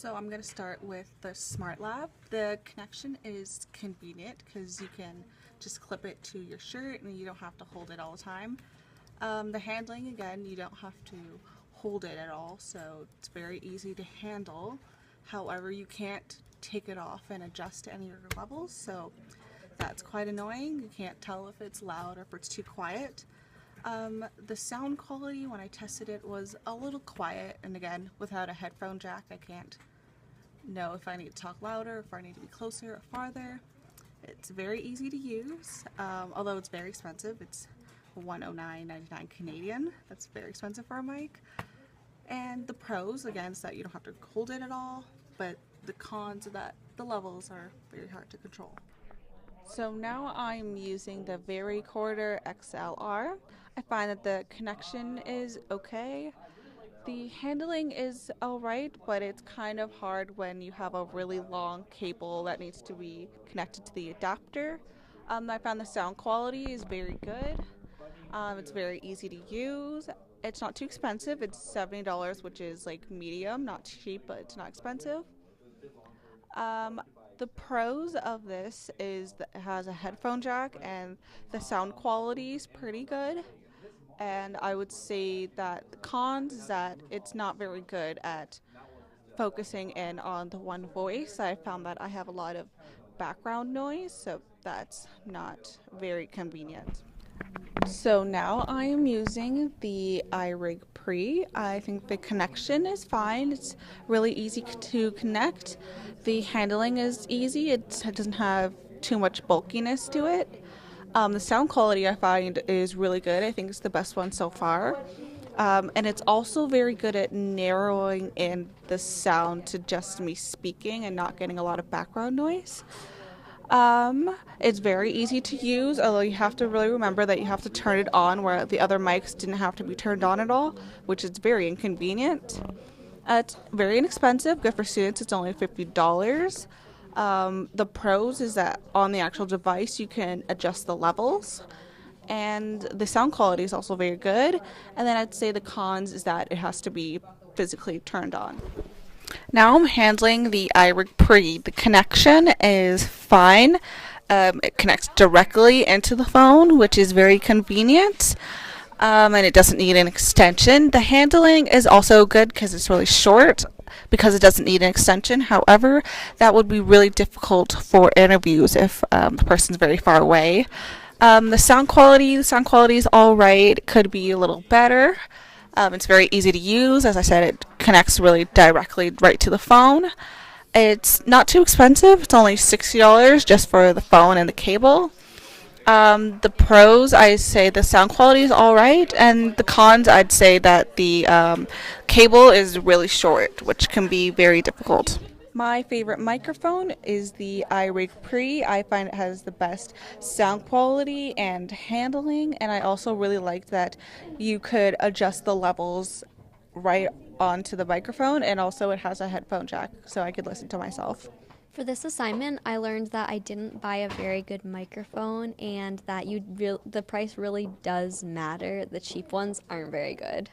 So I'm going to start with the Smart Lab. The connection is convenient because you can just clip it to your shirt and you don't have to hold it all the time. The handling, again, you don't have to hold it at all, so it's very easy to handle. However, you can't take it off and adjust any of your levels, so that's quite annoying. You can't tell if it's loud or if it's too quiet. The sound quality when I tested it was a little quiet, and again, without a headphone jack, I can't know if I need to talk louder, if I need to be closer or farther. It's very easy to use, although it's very expensive. It's $109.99 Canadian. That's very expensive for a mic. And the pros, again, is that you don't have to hold it at all, but the cons are that the levels are very hard to control. So now I'm using the Varicorder XLR. I find that the connection is okay. The handling is alright, but it's kind of hard when you have a really long cable that needs to be connected to the adapter. I found the sound quality is very good. It's very easy to use. It's not too expensive. It's $70, which is like medium, not cheap, but it's not expensive. The pros of this is that it has a headphone jack and the sound quality is pretty good. And I would say that the cons is that it's not very good at focusing in on the one voice. I found that I have a lot of background noise, so that's not very convenient. So now I am using the iRig Pre. I think the connection is fine. It's really easy to connect. The handling is easy. It doesn't have too much bulkiness to it. The sound quality I find is really good. I think it's the best one so far. And it's also very good at narrowing in the sound to just me speaking and not getting a lot of background noise. It's very easy to use, although you have to really remember that you have to turn it on where the other mics didn't have to be turned on at all, which is very inconvenient. It's very inexpensive. Good for students. It's only $50. The pros is that on the actual device you can adjust the levels, and the sound quality is also very good. And then I'd say the cons is that it has to be physically turned on. Now I'm handling the iRig Pre. The connection is fine. It connects directly into the phone, which is very convenient. And it doesn't need an extension. The handling is also good because it's really short, because it doesn't need an extension. However, that would be really difficult for interviews if the person's very far away. The sound quality is all right. It could be a little better. It's very easy to use. As I said, it connects really directly right to the phone. It's not too expensive. It's only $60 just for the phone and the cable. The pros, I say the sound quality is all right, and the cons, I'd say that the cable is really short, which can be very difficult. My favorite microphone is the iRig Pre. I find it has the best sound quality and handling, and I also really liked that you could adjust the levels right onto the microphone, and also it has a headphone jack, so I could listen to myself. For this assignment, I learned that I didn't buy a very good microphone and that the price really does matter. The cheap ones aren't very good.